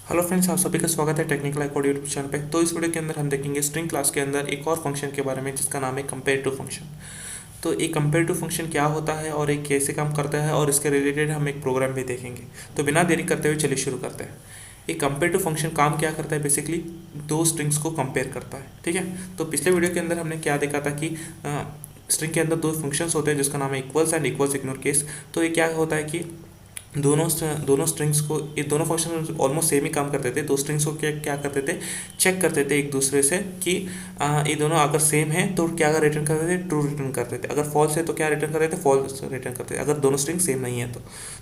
Hello friends, आप सभी का स्वागत है टेक्निकल आइकॉड यूट्यूब चैनल पे। तो इस वीडियो के अंदर हम देखेंगे स्ट्रिंग क्लास के अंदर एक और फंक्शन के बारे में जिसका नाम है कंपेयर टू फंक्शन। तो एक कंपेयर टू फंक्शन क्या होता है और एक कैसे काम करता है और इसके रिलेटेड हम एक प्रोग्राम भी देखेंगे। तो बिना देरी करते हुए चलिए शुरू करते हैं। एक कंपेयर टू फंक्शन काम क्या करता है, बेसिकली दो स्ट्रिंग्स को कंपेयर करता है। ठीक है, तो पिछले वीडियो के अंदर हमने क्या देखा था कि स्ट्रिंग के अंदर दो फंक्शंस होते हैं जिसका नाम है equals and equals ignore case. तो ये क्या होता है कि दोनों स्ट्रिंग्स को, ये दोनों फंक्शन ऑलमोस्ट सेम ही काम करते थे। दो स्ट्रिंग्स को क्या क्या करते थे, चेक करते थे एक दूसरे से कि ये दोनों अगर सेम है तो क्या रिटर्न करते थे, ट्रू रिटर्न करते थे। अगर फॉल्स है तो क्या रिटर्न करते थे, फॉल्स रिटर्न करते थे। अगर दोनों स्ट्रिंग सेम नहीं है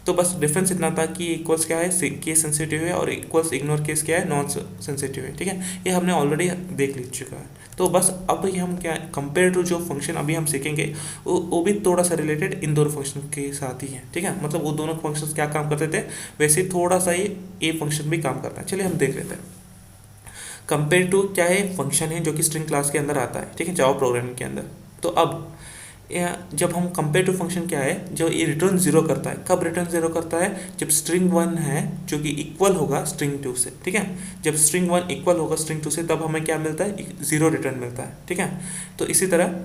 तो बस डिफरेंस इतना था कि इक्वल्स क्या है, केस सेंसिटिव है, और इक्वल्स इग्नोर केस क्या है, नॉन सेंसिटिव है। ठीक है, ये हमने ऑलरेडी देख ली चुका है। तो बस अब ये हम क्या कंपेयर टू जो फंक्शन अभी हम सीखेंगे वो भी थोड़ा सा रिलेटेड इन दोनों फंक्शन के साथ ही है। ठीक है, मतलब वो दोनों फंक्शंस क्या काम करते थे वैसे ही थोड़ा सा ये फंक्शन भी काम करता है। चलिए हम देख लेते हैं। कंपेयर टू क्या है, फंक्शन है जो कि स्ट्रिंग क्लास के अंदर आता है। ठीक है, जावा प्रोग्रामिंग के अंदर। तो अब जब हम कंपेयर टू फंक्शन क्या है, जो ये रिटर्न जीरो करता है। कब रिटर्न जीरो करता है, जब स्ट्रिंग वन है जो कि इक्वल होगा स्ट्रिंग टू से। ठीक है, जब स्ट्रिंग वन इक्वल होगा स्ट्रिंग टू से तब हमें क्या मिलता है, जीरो रिटर्न मिलता है। ठीक है, तो इसी तरह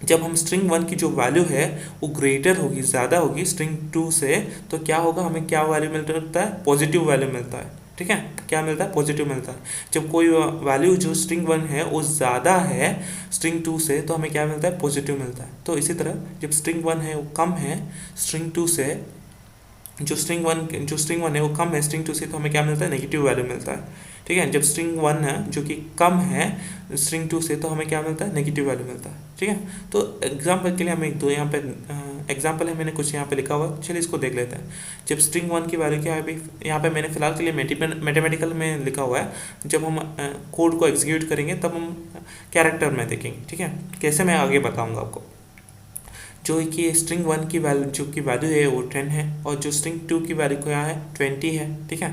जब हम स्ट्रिंग वन की जो वैल्यू है वो ग्रेटर होगी, ज़्यादा होगी स्ट्रिंग टू से, तो क्या होगा, हमें क्या वैल्यू मिलता है, पॉजिटिव वैल्यू मिलता है। ठीक है, क्या मिलता है, पॉजिटिव मिलता है। जब कोई वैल्यू जो स्ट्रिंग वन है वो ज़्यादा है स्ट्रिंग टू से तो हमें क्या मिलता है, पॉजिटिव मिलता है। तो इसी तरह जब स्ट्रिंग वन है वो कम है स्ट्रिंग टू से, जो स्ट्रिंग वन है वो कम है स्ट्रिंग टू से, तो हमें क्या मिलता है, नेगेटिव वैल्यू मिलता है। ठीक है, जब स्ट्रिंग वन है जो कि कम है स्ट्रिंग टू से तो हमें क्या मिलता है, नेगेटिव वैल्यू मिलता है। ठीक है, तो एग्जाम्पल के लिए हमें एक दो यहाँ पे एग्जाम्पल है, मैंने कुछ यहाँ पे लिखा हुआ, चलिए इसको देख लेते हैं। जब स्ट्रिंग वन की वैल्यू क्या है, अभी यहाँ पे मैंने फिलहाल के लिए मैथमेटिकल में लिखा हुआ है। जब हम कोड को एग्जीक्यूट करेंगे तब हम कैरेक्टर में देखेंगे। ठीक है, कैसे मैं आगे बताऊँगा आपको। जो कि स्ट्रिंग वन की वैल्यू जो की वैल्यू है वो 10 है और जो स्ट्रिंग टू की वैल्यू क्या है, 20 है। ठीक है,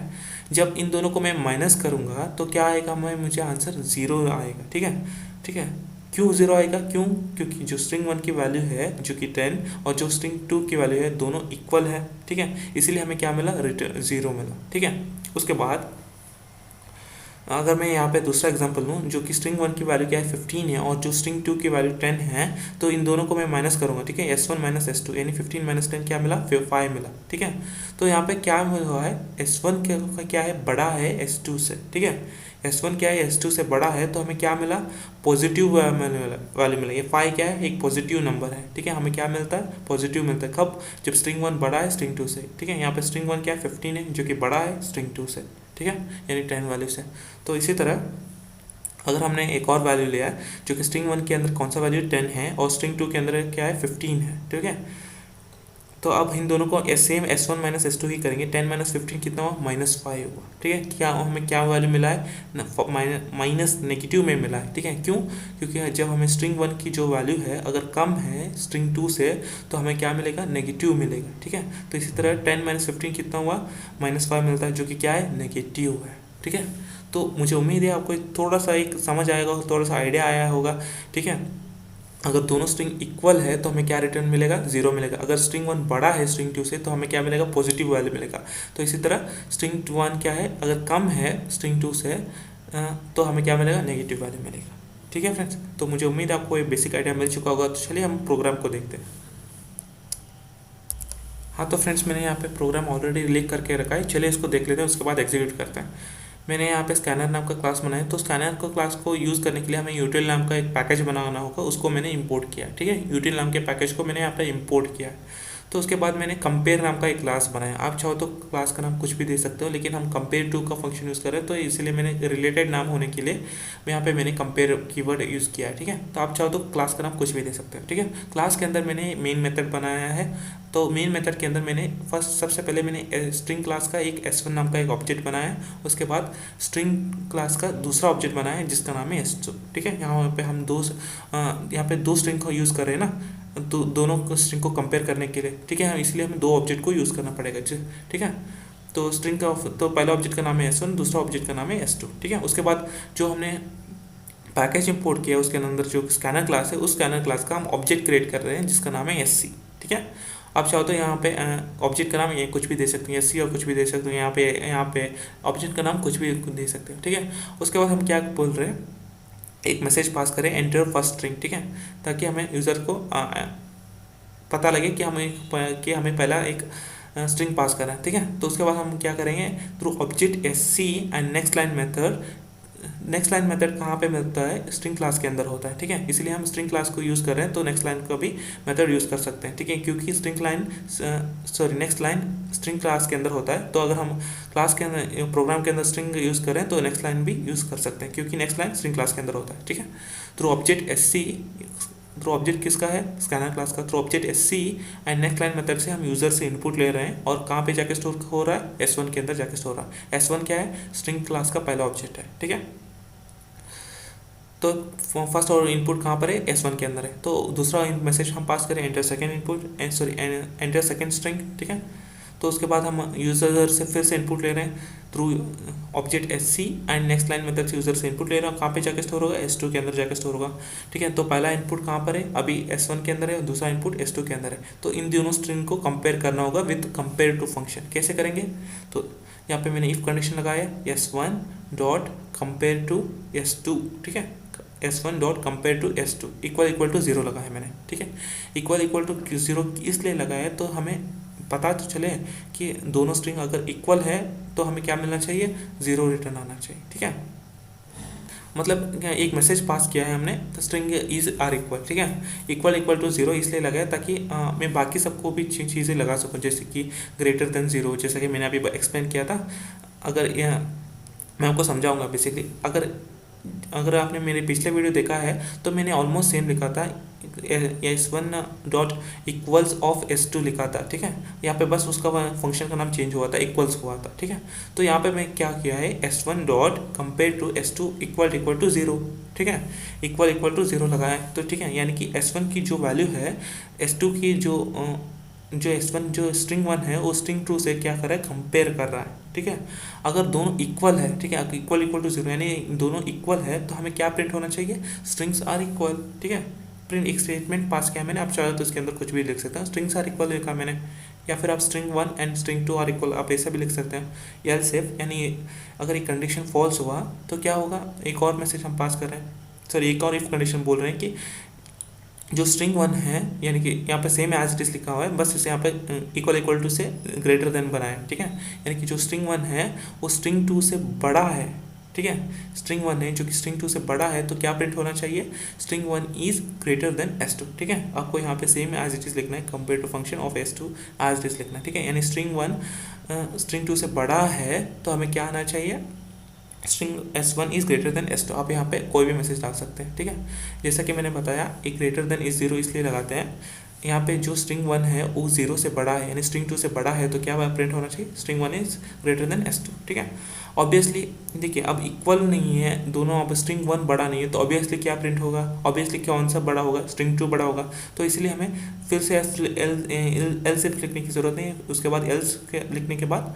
जब इन दोनों को मैं माइनस करूँगा तो क्या आएगा, मुझे आंसर ज़ीरो आएगा। ठीक है, ठीक है, क्यों ज़ीरो आएगा, क्योंकि जो स्ट्रिंग वन की वैल्यू है जो कि 10 और जो स्ट्रिंग टू की वैल्यू है दोनों इक्वल है। ठीक है, इसीलिए हमें क्या मिला, रिटर्न ज़ीरो मिला। ठीक है, उसके बाद अगर मैं यहाँ पे दूसरा एग्जांपल लूँ, जो कि स्ट्रिंग वन की वैल्यू क्या है, 15 है और जो स्ट्रिंग टू की वैल्यू 10 है, तो इन दोनों को मैं माइनस करूँगा। ठीक है, S1 माइनस S2 यानी 15 माइनस 10 क्या मिला, 5 मिला। ठीक है, तो यहाँ पे क्या हुआ है, S1 का क्या है, बड़ा है S2 से। ठीक है, S1 क्या है, S2 से बड़ा है, तो हमें क्या मिला, पॉजिटिव वैल्यू मिला। ये 5 क्या है, एक पॉजिटिव नंबर है। ठीक है, हमें क्या मिलता है, पॉजिटिव मिलता है। कब, जब स्ट्रिंग वन बड़ा है स्ट्रिंग टू से। ठीक है, यहाँ पे स्ट्रिंग वन क्या है, 15 है जो कि बड़ा है स्ट्रिंग टू से। ठीक है, यानी 10 वैल्यू से। तो इसी तरह अगर हमने एक और वैल्यू लिया है जो कि स्ट्रिंग वन के अंदर कौन सा वैल्यू 10 है और स्ट्रिंग टू के अंदर क्या है, 15 है। ठीक है, तो अब इन दोनों को सेम S1 माइनस S2 ही करेंगे। 10 माइनस 15 कितना हुआ, -5 हुआ। ठीक है, क्या हमें क्या वैल्यू मिला है, माइनस नेगेटिव में मिला है। ठीक है, क्यों, क्योंकि जब हमें स्ट्रिंग वन की जो वैल्यू है अगर कम है स्ट्रिंग टू से तो हमें क्या मिलेगा, नेगेटिव मिलेगा। ठीक है, तो इसी तरह 10 माइनस 15 कितना हुआ, -5 मिलता है जो कि क्या है, नेगेटिव है। ठीक है, तो मुझे उम्मीद है आपको थोड़ा सा एक समझ आएगा, थोड़ा सा आइडिया आया होगा। ठीक है, अगर दोनों स्ट्रिंग इक्वल है तो हमें क्या रिटर्न मिलेगा, जीरो मिलेगा। अगर स्ट्रिंग वन बड़ा है स्ट्रिंग टू से तो हमें क्या मिलेगा, पॉजिटिव वैल्यू मिलेगा। तो इसी तरह स्ट्रिंग वन क्या है, अगर कम है स्ट्रिंग टू से तो हमें क्या मिलेगा, नेगेटिव वैल्यू मिलेगा। ठीक है फ्रेंड्स, तो मुझे उम्मीद है आपको ये बेसिक आइडिया मिल चुका होगा। तो चलिए हम प्रोग्राम को देखते हैं। हाँ, तो फ्रेंड्स मैंने यहाँ पे प्रोग्राम ऑलरेडी लिख करके रखा है, चलिए इसको देख लेते हैं, उसके बाद एग्जीक्यूट करते हैं। मैंने यहाँ पे स्कैनर नाम का क्लास बनाया है। तो स्कैनर को क्लास को यूज़ करने के लिए हमें यूटिल नाम का एक पैकेज बनाना होगा, उसको मैंने इंपोर्ट किया। ठीक है, यूटिल नाम के पैकेज को मैंने यहाँ पे इंपोर्ट किया है। तो उसके बाद मैंने कंपेयर नाम का एक क्लास बनाया। आप चाहो तो क्लास का नाम कुछ भी दे सकते हो, लेकिन हम कंपेयर टू का फंक्शन यूज़ कर रहे हैं तो इसीलिए मैंने रिलेटेड नाम होने के लिए यहाँ पे मैंने कंपेयर कीवर्ड यूज़ किया है। ठीक है, तो आप चाहो तो क्लास का नाम कुछ भी दे सकते हो। ठीक है, क्लास के अंदर मैंने मेन मेथड बनाया है। तो मेन मेथड के अंदर मैंने सबसे पहले मैंने स्ट्रिंग क्लास का एक S1 नाम का एक ऑब्जेक्ट बनाया है। उसके बाद स्ट्रिंग क्लास का दूसरा ऑब्जेक्ट बनाया है जिसका नाम है S2। ठीक है, यहाँ पे हम यहाँ पे दो स्ट्रिंग को यूज़ कर रहे हैं ना, तो दोनों स्ट्रिंग को कंपेयर करने के लिए। ठीक है, इसलिए हमें दो ऑब्जेक्ट को यूज़ करना पड़ेगा। ठीक है, तो स्ट्रिंग का तो पहला ऑब्जेक्ट का नाम है S1, दूसरा ऑब्जेक्ट का नाम है S2। ठीक है, उसके बाद जो हमने पैकेज इंपोर्ट किया उसके अंदर जो स्कैनर क्लास है, उस स्कैनर क्लास का हम ऑब्जेक्ट क्रिएट कर रहे हैं जिसका नाम है SC। ठीक है, आप चाहो तो यहाँ पे ऑब्जेक्ट का नाम ये कुछ भी दे सकते हैं, सी और कुछ भी दे सकते हैं, यहाँ पे ऑब्जेक्ट का नाम कुछ भी दे सकते हैं, ठीक है। उसके बाद हम क्या बोल रहे हैं, एक मैसेज पास करें एंटर फर्स्ट स्ट्रिंग, ठीक है, ताकि हमें यूज़र को पता लगे कि हमें पहला एक स्ट्रिंग पास करना है, ठीक है। तो उसके बाद हम क्या करेंगे, through object S C and next line method. Next line method कहाँ पे मिलता है, स्ट्रिंग क्लास के अंदर होता है, ठीक है। इसलिए हम स्ट्रिंग क्लास को यूज़ कर रहे हैं, तो नेक्स्ट लाइन का भी मेथड यूज़ कर सकते हैं, ठीक है, क्योंकि नेक्स्ट लाइन स्ट्रिंग क्लास के अंदर होता है। तो अगर हम क्लास के अंदर प्रोग्राम के अंदर स्ट्रिंग यूज़ करें तो नेक्स्ट लाइन भी यूज़ कर सकते हैं, क्योंकि नेक्स्ट लाइन स्ट्रिंग क्लास के अंदर होता है, ठीक है। Through object S C, through object किसका है, स्कैनर क्लास का, through object S C and next line method से हम यूज़र से इनपुट ले रहे हैं, और कहाँ पे जाके स्टोर हो रहा है, S1 के अंदर जाके स्टोर हो रहा है। S1 क्या है, स्ट्रिंग क्लास का पहला ऑब्जेक्ट है, ठीक है। तो फर्स्ट और इनपुट कहाँ पर है, S1 के अंदर है। तो दूसरा मैसेज हम पास करें enter second input, enter second string, ठीक है। तो उसके बाद हम यूज़र से फिर से इनपुट ले रहे हैं through object S C and next line method से यूज़र से इनपुट ले रहे हैं, कहाँ पे जाके स्टोर होगा, S2 के अंदर जाके स्टोर होगा, ठीक है। तो पहला इनपुट कहाँ पर है, अभी S1 के अंदर है, और दूसरा इनपुट S2 के अंदर है। तो इन दोनों स्ट्रिंग को कंपेयर करना होगा विद कंपेयर टू फंक्शन। कैसे करेंगे, तो यहाँ पे मैंने इफ कंडीशन लगाया S1 dot compare to S2, ठीक है, S1 dot compare to S2 equal to 0 लगाया मैंने, ठीक है। इक्वल टू 0 इसलिए लगाया तो हमें पता तो चले कि दोनों स्ट्रिंग अगर इक्वल है तो हमें क्या मिलना चाहिए, 0 रिटर्न आना चाहिए, ठीक है। मतलब एक मैसेज पास किया है हमने, तो स्ट्रिंग इज आर इक्वल, ठीक है। इक्वल टू 0 इसलिए लगाया ताकि मैं बाकी सबको भी चीज़ें लगा सकूँ, जैसे कि ग्रेटर देन 0, जैसे कि मैंने अभी एक्सप्लेन किया था। अगर मैं आपको समझाऊंगा बेसिकली, अगर आपने मेरे पिछले वीडियो देखा है तो मैंने ऑलमोस्ट सेम लिखा था, S1 dot equals of S2 लिखा था, ठीक है। यहाँ पे बस उसका फंक्शन का नाम चेंज हुआ था, इक्वल्स हुआ था, ठीक है। तो यहाँ पे मैं क्या किया है, S1 dot compare to S2 equal to 0, ठीक है, इक्वल टू 0 लगाया है। तो ठीक है, यानी कि S1 की जो वैल्यू है, S2 की जो S1 जो स्ट्रिंग 1 है वो स्ट्रिंग 2 से क्या कर रहा है, कंपेयर कर रहा है, ठीक है। अगर दोनों इक्वल है, ठीक है, इक्वल टू 0 यानी दोनों इक्वल है, तो हमें क्या प्रिंट होना चाहिए, स्ट्रिंग्स आर इक्वल, ठीक है। प्रिंट एक स्टेटमेंट पास किया मैंने, आप चाहे तो इसके अंदर कुछ भी लिख सकते हैं, स्ट्रिंग्स आर इक्वल लिखा मैंने, या फिर आप string 1 and string 2 are equal, आप ऐसा भी लिख सकते हैं। एल्स इफ, यानी अगर एक कंडीशन फॉल्स हुआ तो क्या होगा, एक और मैसेज हम पास कर रहे हैं, सॉरी एक और इफ कंडीशन बोल रहे हैं कि जो स्ट्रिंग 1 है, यानी कि यहाँ पे सेम एज इट इज लिखा हुआ है, बस इसे यहाँ पे इक्वल टू से ग्रेटर देन बनाए, ठीक है। यानी कि जो स्ट्रिंग 1 है वो स्ट्रिंग 2 से बड़ा है, ठीक है। स्ट्रिंग 1 है जो कि स्ट्रिंग 2 से बड़ा है, तो क्या प्रिंट होना चाहिए, string 1 is greater than S2, ठीक है। आपको यहाँ पे सेम एज इट इज लिखना है, compare to function of S2 as it is लिखना है, ठीक है। यानी स्ट्रिंग 1 स्ट्रिंग 2 से बड़ा है तो हमें क्या आना चाहिए, string S1 is greater than S2। आप यहाँ पे कोई भी मैसेज डाल सकते हैं, ठीक है। जैसा कि मैंने बताया, एक ग्रेटर देन इज 0 इसलिए लगाते हैं, यहाँ पे जो स्ट्रिंग 1 है वो 0 से बड़ा है, यानी स्ट्रिंग 2 से बड़ा है, तो क्या प्रिंट होना चाहिए, string 1 is greater than S2, ठीक है। ऑब्वियसली देखिए, अब इक्वल नहीं है दोनों, अब स्ट्रिंग 1 बड़ा नहीं है, तो ऑब्वियसली क्या प्रिंट होगा, ऑब्वियसली कौन सा बड़ा होगा, स्ट्रिंग 2 बड़ा होगा। तो इसलिए हमें फिर से एल्स इफ लिखने की जरूरत नहीं है, उसके बाद एल्स लिखने के बाद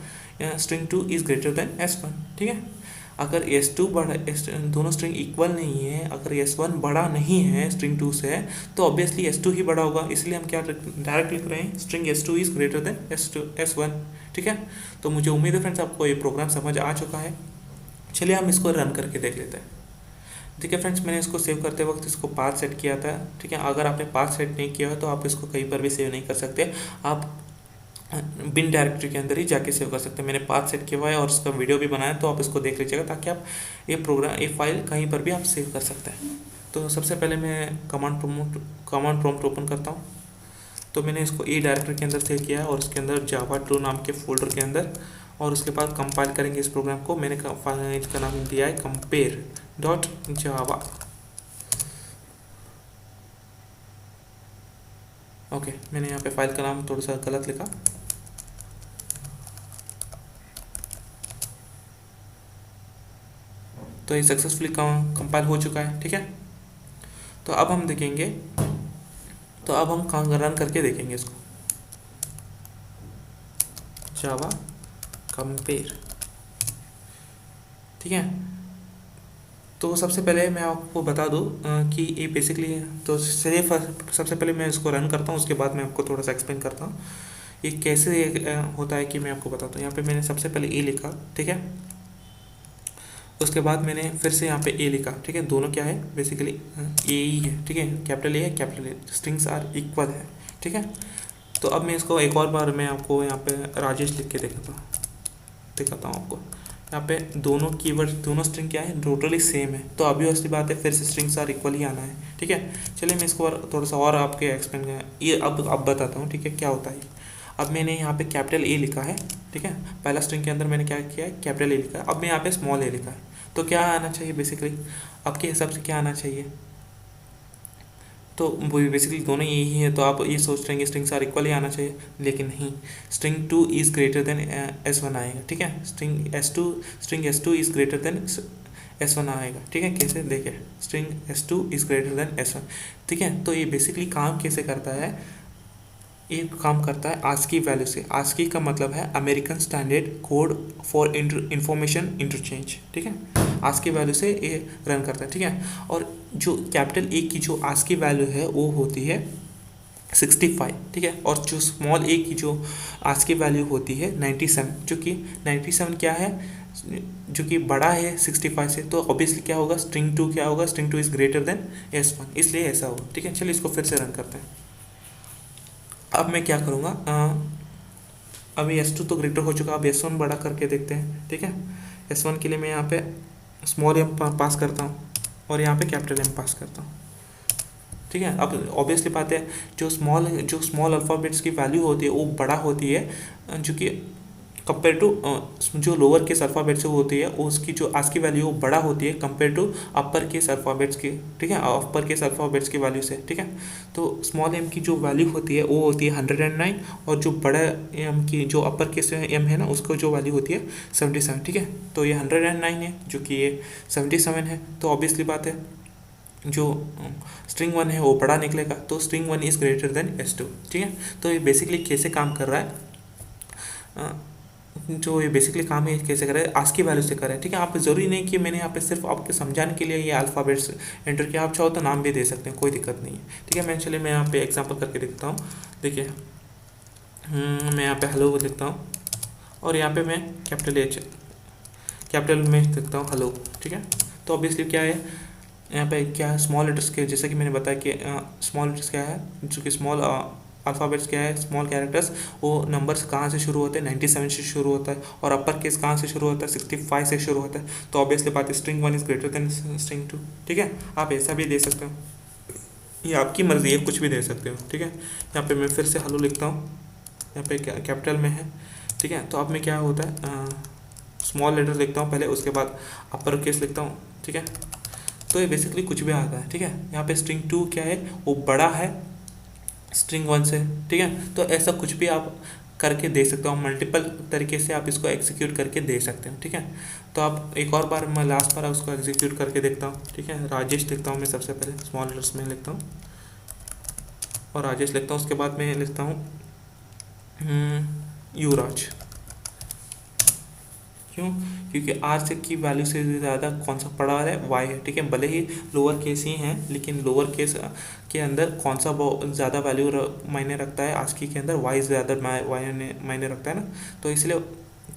string 2 is greater than S1, ठीक है। अगर S2 बड़ा, दोनों स्ट्रिंग इक्वल नहीं है, अगर S1 बड़ा नहीं है स्ट्रिंग 2 से, तो ऑब्वियसली S2 ही बड़ा होगा, इसलिए हम क्या डायरेक्ट लिख रहे हैं, string S2 is greater than S1, ठीक है। तो मुझे उम्मीद है फ्रेंड्स आपको ये प्रोग्राम समझ आ चुका है। चलिए हम इसको रन करके देख लेते हैं। ठीक है फ्रेंड्स, मैंने इसको सेव करते वक्त इसको पाथ सेट किया था, ठीक है। अगर आपने पाथ सेट नहीं किया हो तो आप इसको कहीं पर भी सेव नहीं कर सकते, आप बिन डायरेक्टरी के अंदर ही जाके सेव कर सकते हैं। मैंने पाथ सेट किया हुआ है और उसका वीडियो भी बनाया, तो आप इसको देख लीजिएगा, ताकि आप ये प्रोग्राम, ये फाइल कहीं पर भी आप सेव कर सकते हैं। तो सबसे पहले मैं कमांड प्रॉम्प्ट ओपन करता हूँ। तो मैंने इसको ए डायरेक्टरी के अंदर सेव किया है, और उसके अंदर java2 नाम के फोल्डर के अंदर, और उसके बाद कंपाइल करेंगे इस प्रोग्राम को। मैंने इसका नाम दिया है compare.java। ओके, मैंने यहाँ पे फाइल का नाम थोड़ा सा गलत लिखा। तो ये सक्सेसफुली कंपाइल हो चुका है, ठीक है। तो अब हम देखेंगे, तो अब हम रन करके देखेंगे इसको, जावा कंपेयर, ठीक है। तो सबसे पहले मैं आपको बता दूं कि ये बेसिकली, तो चलिए सबसे पहले मैं इसको रन करता हूँ, उसके बाद मैं आपको थोड़ा सा एक्सप्लेन करता हूँ ये कैसे होता है कि मैं आपको बताता हूँ। यहाँ पे मैंने सबसे पहले ए लिखा, ठीक है, उसके बाद मैंने फिर से यहाँ पे ए लिखा, ठीक है, दोनों क्या है बेसिकली ए ही है, ठीक है, कैपिटल ए है, capital A, strings are equal है, ठीक है। तो अब मैं इसको एक और बार मैं आपको यहाँ पे राजेश लिख के दिखाता हूँ आपको। यहाँ पे दोनों कीवर्ड, दोनों स्ट्रिंग क्या है, टोटली सेम है, तो अभी उसकी बात है, फिर से स्ट्रिंग्स आर इक्वल ही आना है, ठीक है। चलिए मैं इसको थोड़ा सा और आपके एक्सप्लेन ये अब बताता हूँ, ठीक है, क्या होता है। अब मैंने यहाँ पे कैपिटल ए लिखा है, ठीक है, पहला स्ट्रिंग के अंदर मैंने क्या किया है, कैपिटल ए लिखा है। अब मैं यहाँ पे स्मॉल ए लिखा है, तो क्या आना चाहिए बेसिकली, आपके हिसाब से क्या आना चाहिए, तो वो बेसिकली दोनों यही है, तो आप ये सोच रहे हैं स्ट्रिंग्स आर इक्वल ही आना चाहिए, लेकिन नहीं, string 2 is greater than S1 आएगा, ठीक है, string S2 is greater than S1 आएगा, ठीक है। कैसे देखिए, string S2 is greater than S1, ठीक है। तो ये बेसिकली काम कैसे करता है, ये काम करता है आस्की वैल्यू से। आस्की का मतलब है American standard code for information interchange, ठीक है, आस्की वैल्यू से ये रन करता है, ठीक है। और जो कैपिटल ए की जो आस्की वैल्यू है वो होती है 65, ठीक है, और जो स्मॉल ए की जो आस्की वैल्यू होती है 97, जो कि 97 क्या है, जो कि बड़ा है 65 से, तो ऑब्वियसली क्या होगा, स्ट्रिंग 2 क्या होगा, string 2 is greater than S1, इसलिए ऐसा होगा, ठीक है। चलिए इसको फिर से रन करते हैं। अब मैं क्या करूँगा, अभी S2 तो ग्रेटर हो चुका, अब S1 बड़ा करके देखते हैं, ठीक है। S1 के लिए मैं यहाँ पे स्मॉल एम पास करता हूँ और यहाँ पे कैपिटल एम पास करता हूँ, ठीक है। अब ऑब्वियसली बात है, जो स्मॉल अल्फ़ाबेट्स की वैल्यू होती है वो बड़ा होती है, जो कि कंपेयर टू जो लोअर केस अल्फ़ाबेट से होती है, उसकी जो आस्की वैल्यू वो बड़ा होती है compare to upper case alphabets की, ठीक है, अपर केस अल्फ़ाबेट्स की वैल्यू से, ठीक है। तो स्मॉल एम की जो वैल्यू होती है वो होती है 109, और जो बड़ा एम की जो अपर केस एम है ना, उसको जो वैल्यू होती है 77, ठीक है। तो ये 109 है, जो कि ये 77 है, तो ऑब्वियसली बात है जो स्ट्रिंग 1 है वो बड़ा निकलेगा, तो string 1 is greater than S2, ठीक है। तो ये बेसिकली कैसे काम कर रहा है, जो ये बेसिकली काम है कैसे कर रहा है, आस्की वैल्यू से कर रहा है, ठीक है। आप ज़रूरी नहीं कि मैंने यहाँ पे सिर्फ आपके समझाने के लिए ये अल्फ़ाबेट्स एंटर किया, आप चाहो तो नाम भी दे सकते हैं, कोई दिक्कत नहीं है, ठीक है। चलिए मैं यहाँ पे एग्जांपल करके देखता हूँ, देखिए मैं यहाँ पे हेलो लिखता हूँ और यहाँ पे मैं कैपिटल में लिखता हूँ हेलो, ठीक है। तो ऑब्वियसली क्या है, यहाँ पे क्या है, स्मॉल लेटर्स के, जैसे कि मैंने बताया कि स्मॉल लेटर्स क्या है, जो कि स्मॉल अल्फ़ाबेट्स क्या है, स्मॉल कैरेक्टर्स, वो नंबर्स कहाँ से शुरू होते हैं, 97 से शुरू होता है, और अपर केस कहाँ से शुरू होता है, 65 से शुरू होता है, तो ऑब्वियसली बात है string 1 is greater than string 2, ठीक है। आप ऐसा भी दे सकते हो, ये आपकी मर्ज़ी है, कुछ भी दे सकते हो, ठीक है। यहाँ पे मैं फिर से हेलो लिखता हूँ, यहाँ पे कैपिटल में है, ठीक है। तो अब में क्या होता है, स्मॉल लेटर लिखता हूँ पहले, उसके बाद अपर केस लिखता हूँ, ठीक है। तो ये बेसिकली कुछ भी आता है, ठीक है। यहाँ पे स्ट्रिंग 2 क्या है, वो बड़ा है स्ट्रिंग 1 से, ठीक है। तो ऐसा कुछ भी आप करके दे सकते हो, मल्टीपल तरीके से आप इसको एग्जीक्यूट करके दे सकते हो, ठीक है। तो आप एक और बार, मैं लास्ट बार उसको एग्जीक्यूट करके देखता हूँ, ठीक है। राजेश लिखता हूँ मैं सबसे पहले, स्मॉल लेटर्स में लिखता हूँ और राजेश लिखता हूँ, उसके बाद मैं लिखता हूँ युवराज। क्यों, क्योंकि आर से की वैल्यू से ज़्यादा कौन सा पड़ा है, वाई है, ठीक है। भले ही लोअर केस ही हैं, लेकिन लोअर केस के अंदर कौन सा ज़्यादा वैल्यू मायने रखता है, आस्की के अंदर वाई ज़्यादा मायने रखता है ना। तो इसलिए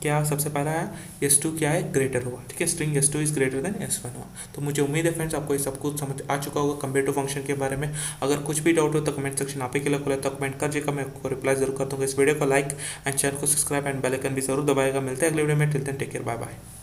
क्या सबसे पहला है S2 क्या है, ग्रेटर हुआ, ठीक है, string S2 is greater than S1 हुआ। तो मुझे उम्मीद है फ्रेंड्स आपको ये सब कुछ समझ आ चुका होगा कंपेरेटिव फंक्शन के बारे में। अगर कुछ भी डाउट हो तो कमेंट सेक्शन आप ही के लिए खुला है, तो कमेंट करिएगा, मैं आपको रिप्लाई जरूर कर दूँगा। इस वीडियो को लाइक एंड चैनल को सब्सक्राइब एंड बेल आइकन भी जरूर दबाएगा। मिलते हैं अगले वीडियो में, till then take care, bye bye.